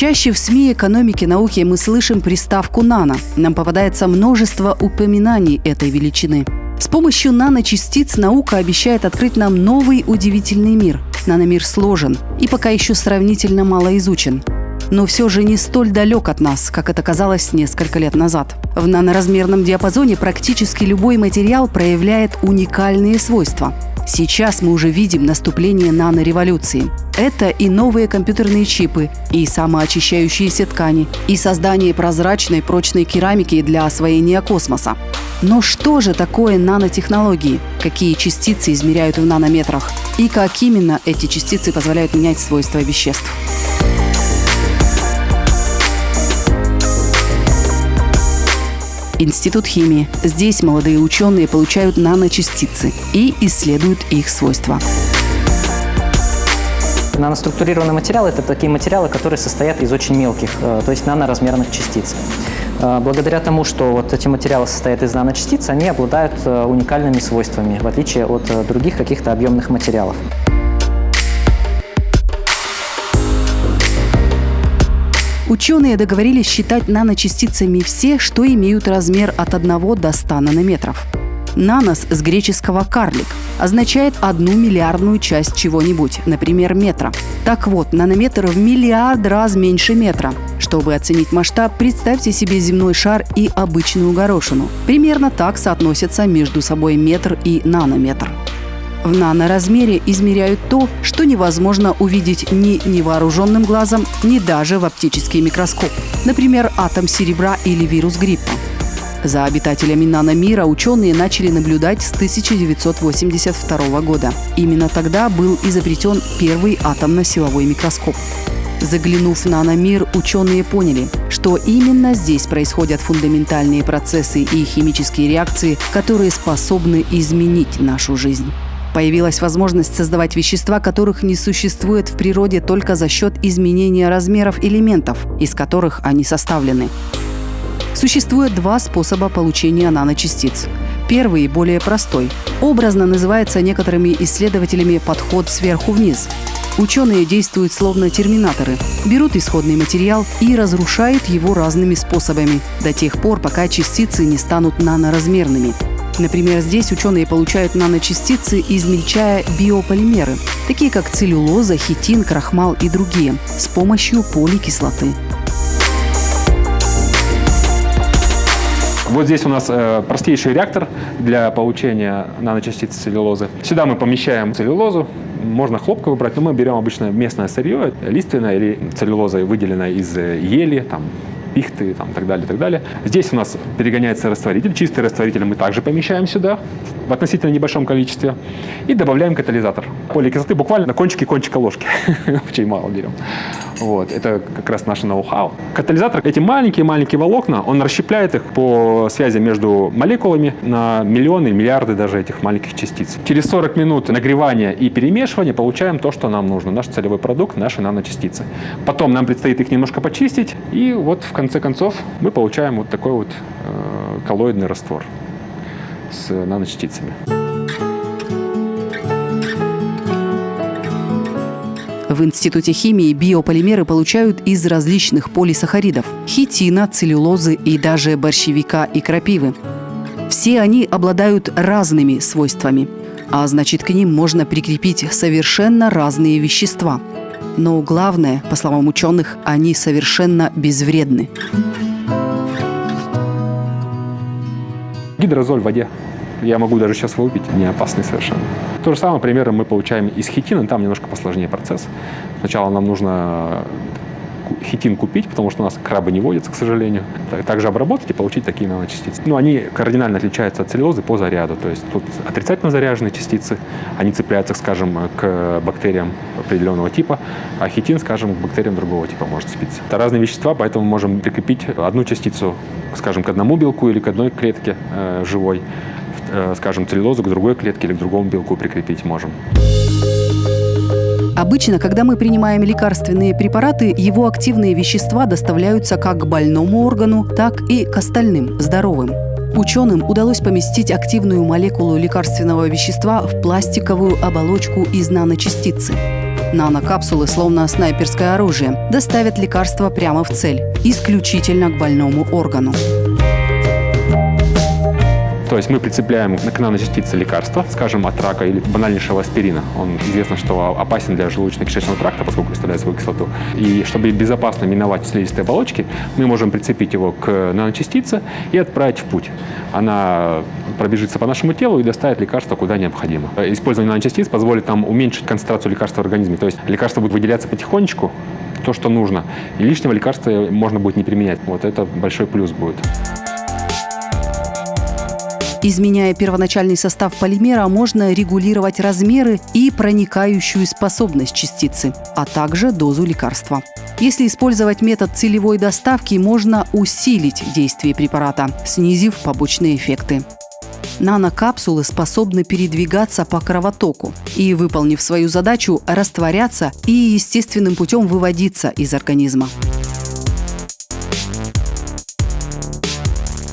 Чаще в СМИ экономики, науки мы слышим приставку «нано». Нам попадается множество упоминаний этой величины. С помощью наночастиц наука обещает открыть нам новый удивительный мир. Наномир сложен и пока еще сравнительно мало изучен. Но все же не столь далек от нас, как это казалось несколько лет назад. В наноразмерном диапазоне практически любой материал проявляет уникальные свойства. Сейчас мы уже видим наступление нанореволюции. Это и новые компьютерные чипы, и самоочищающиеся ткани, и создание прозрачной прочной керамики для освоения космоса. Но что же такое нанотехнологии? Какие частицы измеряют в нанометрах? И как именно эти частицы позволяют менять свойства веществ? Институт химии. Здесь молодые ученые получают наночастицы и исследуют их свойства. Наноструктурированные материалы – это такие материалы, которые состоят из очень мелких, то есть наноразмерных частиц. Благодаря тому, что вот эти материалы состоят из наночастиц, они обладают уникальными свойствами, в отличие от других каких-то объемных материалов. Ученые договорились считать наночастицами все, что имеют размер от 1 до 100 нанометров. Нанос с греческого «карлик» означает 1 миллиардную часть чего-нибудь, например, метра. Так вот, нанометр в миллиард раз меньше метра. Чтобы оценить масштаб, представьте себе земной шар и обычную горошину. Примерно так соотносятся между собой метр и нанометр. В наноразмере измеряют то, что невозможно увидеть ни невооруженным глазом, ни даже в оптический микроскоп. Например, атом серебра или вирус гриппа. За обитателями наномира ученые начали наблюдать с 1982 года. Именно тогда был изобретен первый атомно-силовой микроскоп. Заглянув в наномир, ученые поняли, что именно здесь происходят фундаментальные процессы и химические реакции, которые способны изменить нашу жизнь. Появилась возможность создавать вещества, которых не существует в природе только за счет изменения размеров элементов, из которых они составлены. Существует два способа получения наночастиц. Первый, более простой, образно называется некоторыми исследователями подход сверху вниз. Ученые действуют словно терминаторы, берут исходный материал и разрушают его разными способами, до тех пор, пока частицы не станут наноразмерными. Например, здесь ученые получают наночастицы, измельчая биополимеры, такие как целлюлоза, хитин, крахмал и другие, с помощью поликислоты. Вот здесь у нас простейший реактор для получения наночастиц целлюлозы. Сюда мы помещаем целлюлозу. Можно хлопковую брать, но мы берем обычно местное сырье, лиственное или целлюлоза, выделенная из ели, пихты, так далее, так далее. Здесь у нас перегоняется растворитель. Чистый растворитель мы также помещаем сюда в относительно небольшом количестве и добавляем катализатор. Поликислоты буквально на кончика ложки. Очень мало берем. Вот. Это как раз наше ноу-хау. Катализатор, эти маленькие волокна, он расщепляет их по связи между молекулами на миллионы, миллиарды даже этих маленьких частиц. Через 40 минут нагревания и перемешивания получаем то, что нам нужно. Наш целевой продукт, наши наночастицы. Потом нам предстоит их немножко почистить, и вот в конце концов мы получаем вот такой вот коллоидный раствор с наночастицами. В Институте химии биополимеры получают из различных полисахаридов – хитина, целлюлозы и даже борщевика и крапивы. Все они обладают разными свойствами, а значит, к ним можно прикрепить совершенно разные вещества. Но главное, по словам ученых, они совершенно безвредны. Гидрозоль в воде. Я могу даже сейчас его выпить, не опасный совершенно. То же самое, примерно, мы получаем из хитина, там немножко посложнее процесс. Сначала нам нужно хитин купить, потому что у нас крабы не водятся, к сожалению. Также обработать и получить такие наночастицы. Они кардинально отличаются от целлюлозы по заряду. То есть тут отрицательно заряженные частицы, они цепляются, скажем, к бактериям определенного типа, а хитин, скажем, к бактериям другого типа может цепиться. Это разные вещества, поэтому мы можем прикрепить одну частицу, скажем, к одному белку или к одной клетке живой, скажем, целлюлозу к другой клетке или к другому белку прикрепить можем. Обычно, когда мы принимаем лекарственные препараты, его активные вещества доставляются как к больному органу, так и к остальным, здоровым. Ученым удалось поместить активную молекулу лекарственного вещества в пластиковую оболочку из наночастицы. Нанокапсулы, словно снайперское оружие, доставят лекарство прямо в цель, исключительно к больному органу. То есть мы прицепляем к наночастице лекарства, скажем, от рака или банальнейшего аспирина. Он известно, что опасен для желудочно-кишечного тракта, поскольку представляет свою кислоту. И чтобы безопасно миновать слизистые оболочки, мы можем прицепить его к наночастице и отправить в путь. Она пробежится по нашему телу и доставит лекарство куда необходимо. Использование наночастиц позволит нам уменьшить концентрацию лекарства в организме. То есть лекарство будет выделяться потихонечку, то, что нужно. И лишнего лекарства можно будет не применять. Вот это большой плюс будет. Изменяя первоначальный состав полимера, можно регулировать размеры и проникающую способность частицы, а также дозу лекарства. Если использовать метод целевой доставки, можно усилить действие препарата, снизив побочные эффекты. Нанокапсулы способны передвигаться по кровотоку и, выполнив свою задачу, растворяться и естественным путем выводиться из организма.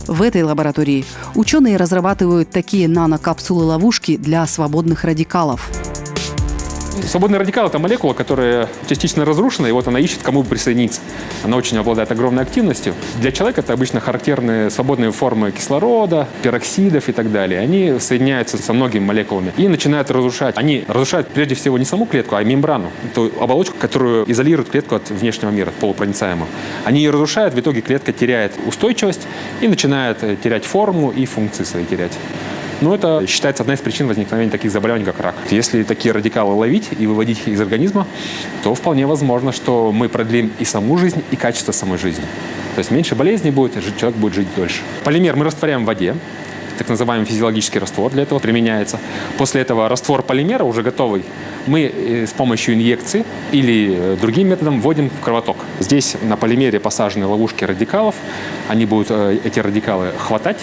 В этой лаборатории ученые разрабатывают такие нанокапсулы-ловушки для свободных радикалов. Свободный радикал – это молекула, которая частично разрушена, и вот она ищет, кому присоединиться. Она очень обладает огромной активностью. Для человека это обычно характерны свободные формы кислорода, пероксидов и так далее. Они соединяются со многими молекулами и начинают разрушать. Они разрушают прежде всего не саму клетку, а мембрану, ту оболочку, которую изолирует клетку от внешнего мира, полупроницаемую. Они ее разрушают, в итоге клетка теряет устойчивость и начинает терять форму и функции свои терять. Но это считается одной из причин возникновения таких заболеваний, как рак. Если такие радикалы ловить и выводить их из организма, то вполне возможно, что мы продлим и саму жизнь, и качество самой жизни. То есть меньше болезней будет, человек будет жить дольше. Полимер мы растворяем в воде. Так называемый физиологический раствор для этого применяется. После этого раствор полимера, уже готовый, мы с помощью инъекции или другим методом вводим в кровоток. Здесь на полимере посажены ловушки радикалов. Они будут эти радикалы хватать,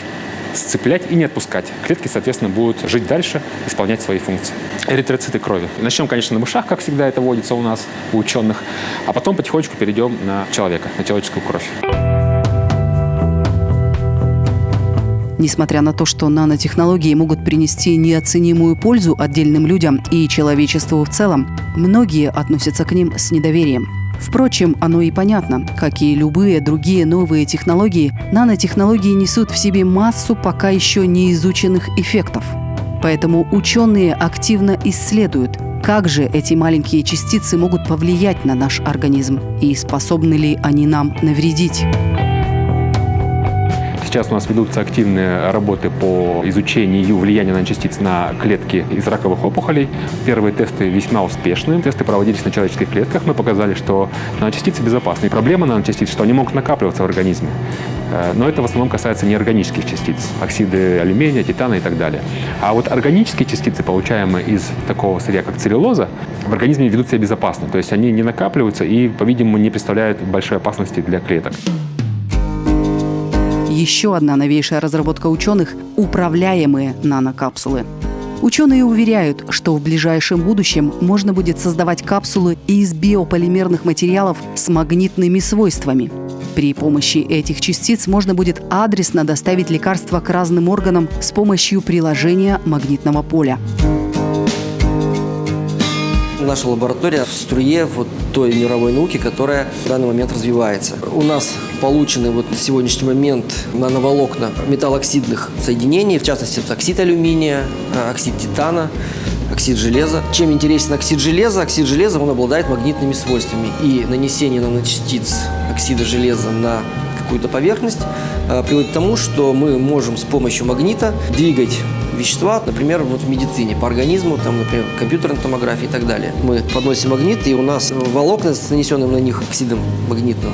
сцеплять и не отпускать. Клетки, соответственно, будут жить дальше, исполнять свои функции. Эритроциты крови. Начнем, конечно, на мышах, как всегда это водится у нас, у ученых, а потом потихонечку перейдем на человека, на человеческую кровь. Несмотря на то, что нанотехнологии могут принести неоценимую пользу отдельным людям и человечеству в целом, многие относятся к ним с недоверием. Впрочем, оно и понятно. Как и любые другие новые технологии, нанотехнологии несут в себе массу пока еще не изученных эффектов. Поэтому ученые активно исследуют, как же эти маленькие частицы могут повлиять на наш организм и способны ли они нам навредить. Сейчас у нас ведутся активные работы по изучению влияния наночастиц на клетки из раковых опухолей. Первые тесты весьма успешные. Тесты проводились на человеческих клетках. Мы показали, что наночастицы безопасны. Проблема наночастиц, что они могут накапливаться в организме. Но это в основном касается неорганических частиц. Оксиды алюминия, титана и так далее. А вот органические частицы, получаемые из такого сырья, как целлюлоза, в организме ведут себя безопасно. То есть они не накапливаются и, по-видимому, не представляют большой опасности для клеток. Еще одна новейшая разработка ученых – управляемые нанокапсулы. Ученые уверяют, что в ближайшем будущем можно будет создавать капсулы из биополимерных материалов с магнитными свойствами. При помощи этих частиц можно будет адресно доставить лекарства к разным органам с помощью приложения магнитного поля. Наша лаборатория в струе той мировой науки, которая в данный момент развивается. У нас получены на сегодняшний момент нановолокна металлоксидных соединений, в частности, оксид алюминия, оксид титана, оксид железа. Чем интересен оксид железа? Оксид железа, он обладает магнитными свойствами. И нанесение наночастиц оксида железа на какую-то поверхность приводит к тому, что мы можем с помощью магнита двигать вещества, например, в медицине, по организму, например, компьютерной томографии и так далее. Мы подносим магнит, и у нас волокна с нанесенным на них оксидом магнитным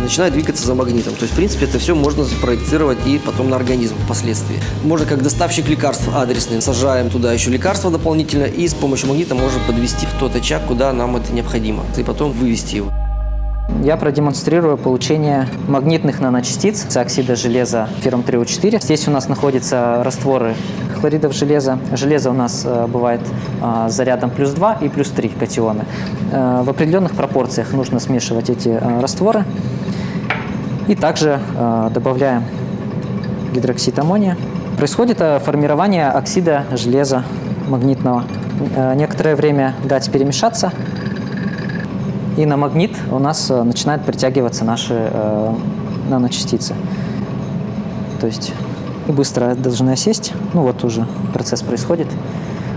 начинают двигаться за магнитом. То есть, в принципе, это все можно спроектировать и потом на организм впоследствии. Можно как доставщик лекарств адресный, сажаем туда еще лекарства дополнительно, и с помощью магнита можем подвести в тот очаг, куда нам это необходимо, и потом вывести его. Я продемонстрирую получение магнитных наночастиц оксида железа феррум-3O4. Здесь у нас находятся растворы хлоридов железа. Железо у нас бывает с зарядом +2 и +3 катионы. В определенных пропорциях нужно смешивать эти растворы. И также добавляем гидроксид аммония. Происходит формирование оксида железа магнитного. Некоторое время дать перемешаться. и на магнит у нас начинают притягиваться наши наночастицы. То есть быстро должны осесть. Ну вот уже процесс происходит.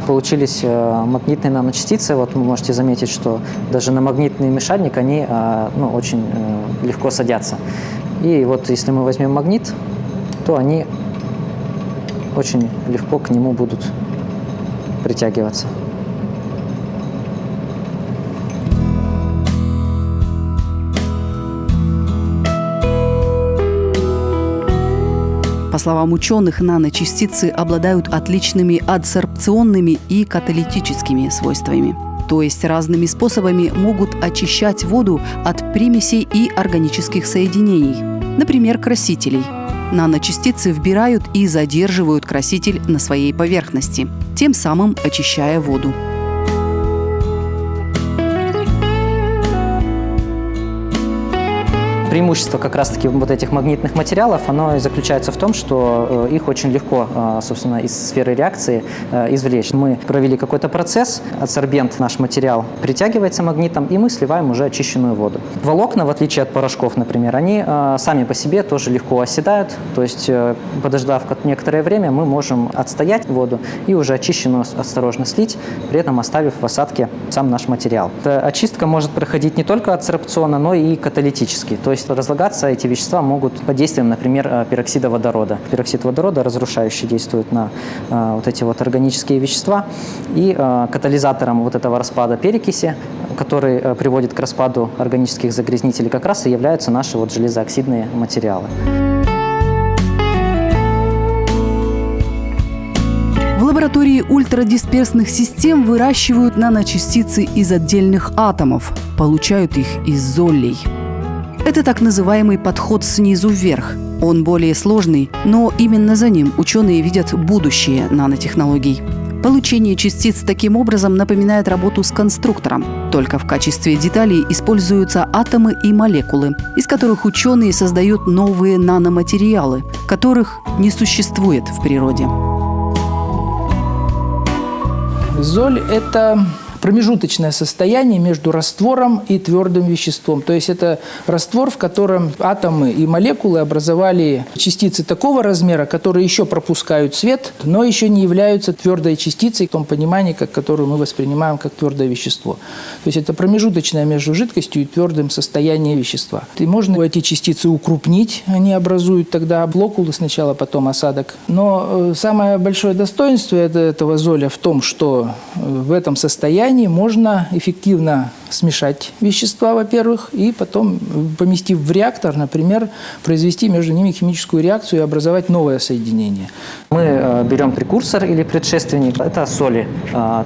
Получились магнитные наночастицы. Вот вы можете заметить, что даже на магнитный мешальник они очень легко садятся. И вот если мы возьмем магнит, то они очень легко к нему будут притягиваться. По словам ученых, наночастицы обладают отличными адсорбционными и каталитическими свойствами. То есть разными способами могут очищать воду от примесей и органических соединений, например, красителей. Наночастицы вбирают и задерживают краситель на своей поверхности, тем самым очищая воду. Преимущество как раз-таки вот этих магнитных материалов, оно и заключается в том, что их очень легко, собственно, из сферы реакции извлечь. Мы провели какой-то процесс, адсорбент, наш материал, притягивается магнитом, и мы сливаем уже очищенную воду. Волокна, в отличие от порошков, например, они сами по себе тоже легко оседают, то есть, подождав некоторое время, мы можем отстоять воду и уже очищенную осторожно слить, при этом оставив в осадке сам наш материал. Эта очистка может проходить не только адсорбционно, но и каталитически, то есть разлагаться эти вещества могут под действием, например, пероксида водорода. Пероксид водорода разрушающе действует на вот эти вот органические вещества. И катализатором вот этого распада перекиси, который приводит к распаду органических загрязнителей, как раз и являются наши вот железооксидные материалы. В лаборатории ультрадисперсных систем выращивают наночастицы из отдельных атомов, получают их из золлей. Это так называемый подход снизу вверх. Он более сложный, но именно за ним ученые видят будущее нанотехнологий. Получение частиц таким образом напоминает работу с конструктором. Только в качестве деталей используются атомы и молекулы, из которых ученые создают новые наноматериалы, которых не существует в природе. Золь – это промежуточное состояние между раствором и твердым веществом. То есть это раствор, в котором атомы и молекулы образовали частицы такого размера, которые еще пропускают свет, но еще не являются твердой частицей в том понимании, которую мы воспринимаем как твердое вещество. То есть это промежуточное между жидкостью и твердым состоянием вещества. И можно эти частицы укрупнить, они образуют тогда молекулы сначала, потом осадок. Но самое большое достоинство этого золя в том, что в этом состоянии можно эффективно смешать вещества, во-первых, и потом, поместив в реактор, например, произвести между ними химическую реакцию и образовать новое соединение. Мы берем прекурсор или предшественник, это соли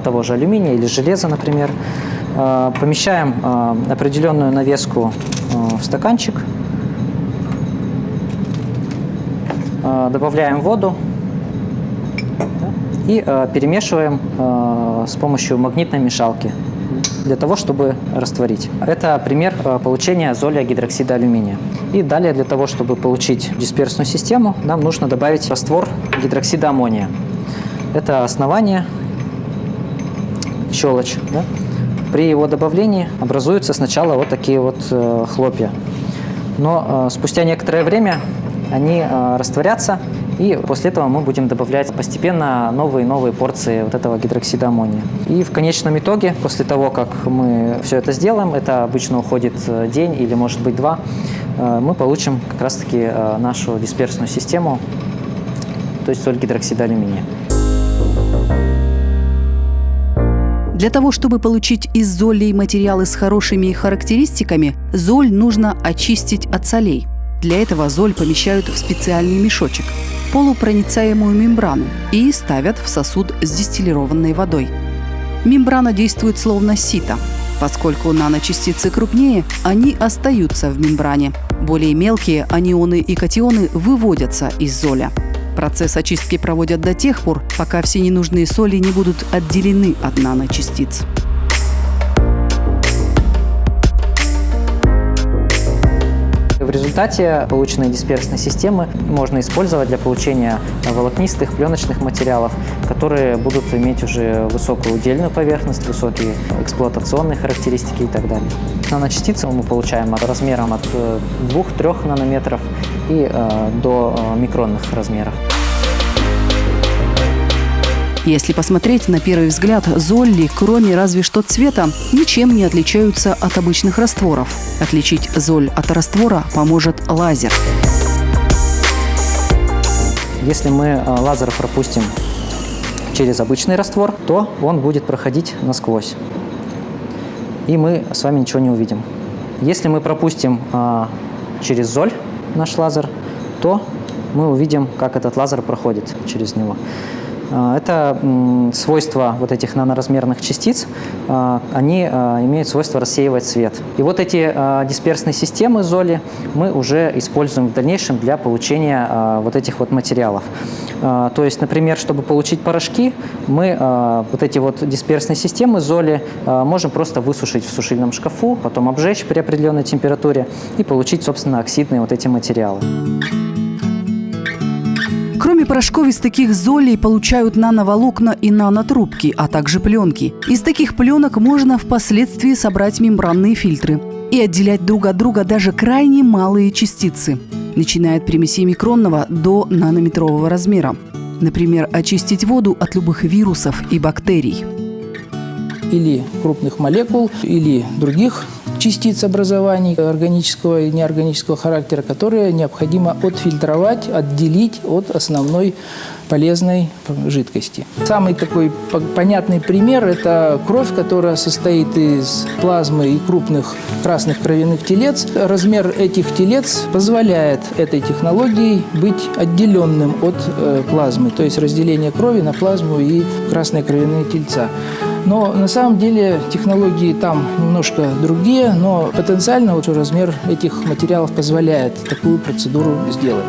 того же алюминия или железа, например, помещаем определенную навеску в стаканчик, добавляем воду и перемешиваем с помощью магнитной мешалки для того, чтобы растворить. Это пример получения золия гидроксида алюминия. И далее для того, чтобы получить дисперсную систему, нам нужно добавить раствор гидроксида аммония. Это основание, щелочь. Да? При его добавлении образуются сначала вот такие вот хлопья. Но спустя некоторое время они растворятся, и после этого мы будем добавлять постепенно новые и новые порции вот этого гидроксида аммония. И в конечном итоге, после того, как мы все это сделаем, это обычно уходит день или, может быть, два, мы получим как раз-таки нашу дисперсную систему, то есть соль гидроксида алюминия. Для того, чтобы получить из золей материалы с хорошими характеристиками, золь нужно очистить от солей. Для этого золь помещают в специальный мешочек, полупроницаемую мембрану, и ставят в сосуд с дистиллированной водой. Мембрана действует словно сито. Поскольку наночастицы крупнее, они остаются в мембране. Более мелкие анионы и катионы выводятся из золя. Процесс очистки проводят до тех пор, пока все ненужные соли не будут отделены от наночастиц. В результате полученные дисперсные системы можно использовать для получения волокнистых, пленочных материалов, которые будут иметь уже высокую удельную поверхность, высокие эксплуатационные характеристики и так далее. Наночастицы мы получаем размером от 2-3 нанометров и до микронных размеров. Если посмотреть на первый взгляд, золли, кроме разве что цвета, ничем не отличаются от обычных растворов. Отличить золь от раствора поможет лазер. Если мы лазер пропустим через обычный раствор, то он будет проходить насквозь, и мы с вами ничего не увидим. Если мы пропустим через золь наш лазер, то мы увидим, как этот лазер проходит через него. Это свойства вот этих наноразмерных частиц, они имеют свойство рассеивать свет. И вот эти дисперсные системы золи мы уже используем в дальнейшем для получения вот этих вот материалов. То есть, например, чтобы получить порошки, мы вот эти вот дисперсные системы золи можем просто высушить в сушильном шкафу, потом обжечь при определенной температуре и получить, собственно, оксидные вот эти материалы. Кроме порошков, из таких золей получают нановолокна и нанотрубки, а также пленки. Из таких пленок можно впоследствии собрать мембранные фильтры и отделять друг от друга даже крайне малые частицы, начиная от примесей микронного до нанометрового размера. Например, очистить воду от любых вирусов и бактерий. Или крупных молекул, или других частиц образований органического и неорганического характера, которые необходимо отфильтровать, отделить от основной полезной жидкости. Самый такой понятный пример – это кровь, которая состоит из плазмы и крупных красных кровяных телец. Размер этих телец позволяет этой технологии быть отделенным от плазмы, то есть разделение крови на плазму и красные кровяные тельца. Но на самом деле технологии там немножко другие, но потенциально вот размер этих материалов позволяет такую процедуру сделать.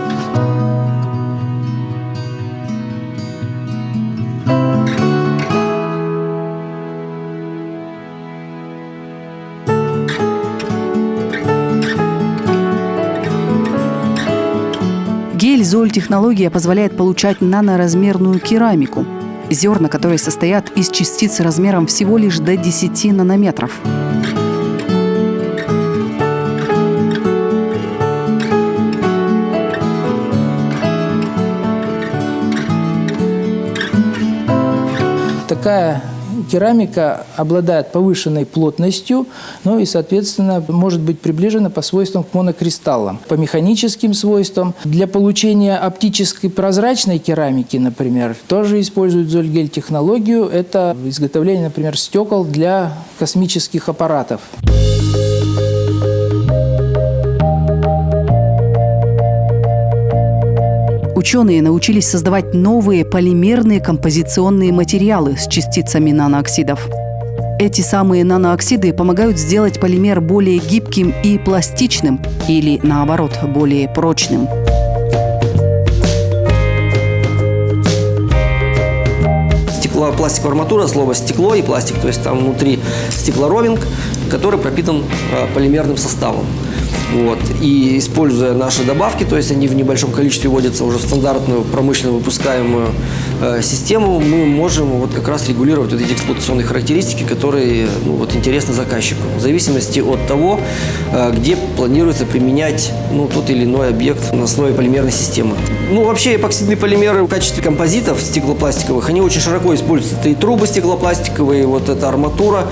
Гель-золь-технология позволяет получать наноразмерную керамику. Зерна, которые состоят из частиц размером всего лишь до 10 нанометров. Такая керамика обладает повышенной плотностью, ну и, соответственно, может быть приближена по свойствам к монокристаллам. По механическим свойствам для получения оптической прозрачной керамики, например, тоже используют золь-гель-технологию. Это изготовление, например, стекол для космических аппаратов. Ученые научились создавать новые полимерные композиционные материалы с частицами нанооксидов. Эти самые нанооксиды помогают сделать полимер более гибким и пластичным, или, наоборот, более прочным. Пластиковая арматура, слово «стекло» и пластик, то есть там внутри стеклоровинг, который пропитан полимерным составом. Вот. И используя наши добавки, то есть они в небольшом количестве вводятся уже в стандартную промышленно выпускаемую систему, мы можем вот как раз регулировать вот эти эксплуатационные характеристики, которые интересны заказчику, в зависимости от того, где планируется применять тот или иной объект на основе полимерной системы. Вообще эпоксидные полимеры в качестве композитов стеклопластиковых, они очень широко используются. Это и трубы стеклопластиковые, вот эта арматура,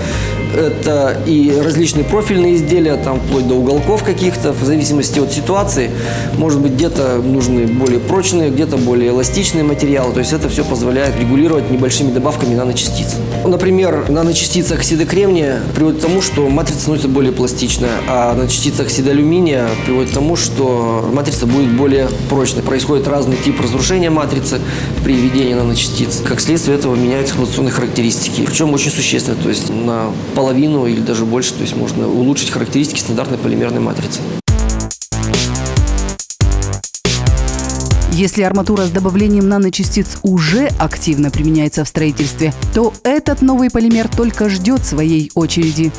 это и различные профильные изделия, там вплоть до уголков каких-то, в зависимости от ситуации. Может быть, где-то нужны более прочные, где-то более эластичные материалы. То есть это все позволяет регулировать небольшими добавками наночастиц. Например, наночастица оксида кремния приводит к тому, что матрица становится более пластичная, а наночастица оксида алюминия приводит к тому, что матрица будет более прочной. Происходит разный тип разрушения матрицы при введении наночастиц. Как следствие этого меняются эксплуатационные характеристики, причем очень существенно, то есть на половину или даже больше, то есть можно улучшить характеристики стандартной полимерной матрицы. Если арматура с добавлением наночастиц уже активно применяется в строительстве, то этот новый полимер только ждет своей очереди.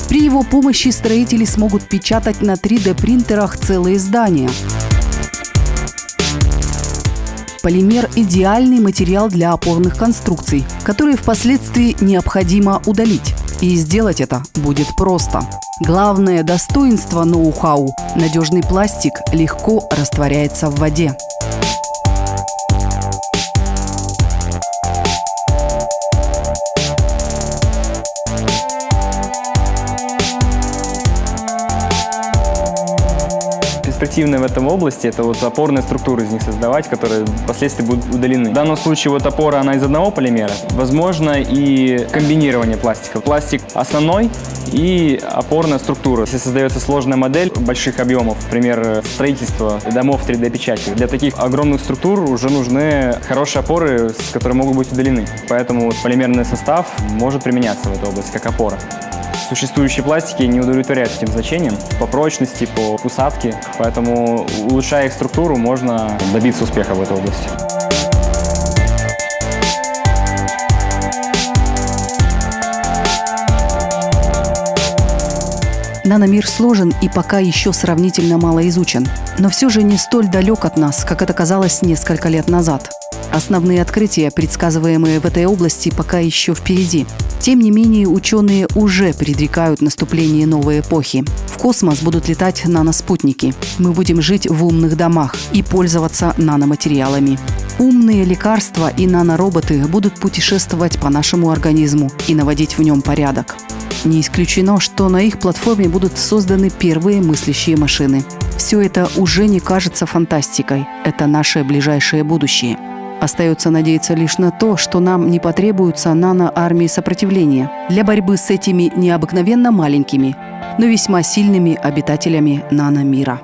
При его помощи строители смогут печатать на 3D-принтерах целые здания. Полимер – идеальный материал для опорных конструкций, которые впоследствии необходимо удалить. И сделать это будет просто. Главное достоинство ноу-хау – надежный пластик легко растворяется в воде. Перспективная в этом области – это вот опорные структуры из них создавать, которые впоследствии будут удалены. В данном случае вот опора, она из одного полимера. Возможно и комбинирование пластиков. Пластик основной и опорная структура. Если создается сложная модель больших объемов, например, строительство домов 3D-печати, для таких огромных структур уже нужны хорошие опоры, которые могут быть удалены. Поэтому вот полимерный состав может применяться в этой области как опора. Существующие пластики не удовлетворяют этим значениям по прочности, по усадке, поэтому, улучшая их структуру, можно добиться успеха в этой области. Наномир сложен и пока еще сравнительно мало изучен, но все же не столь далек от нас, как это казалось несколько лет назад. Основные открытия, предсказываемые в этой области, пока еще впереди. Тем не менее, ученые уже предрекают наступление новой эпохи. В космос будут летать наноспутники. Мы будем жить в умных домах и пользоваться наноматериалами. Умные лекарства и нанороботы будут путешествовать по нашему организму и наводить в нем порядок. Не исключено, что на их платформе будут созданы первые мыслящие машины. Все это уже не кажется фантастикой. Это наше ближайшее будущее. Остается надеяться лишь на то, что нам не потребуются нано-армии сопротивления для борьбы с этими необыкновенно маленькими, но весьма сильными обитателями наномира.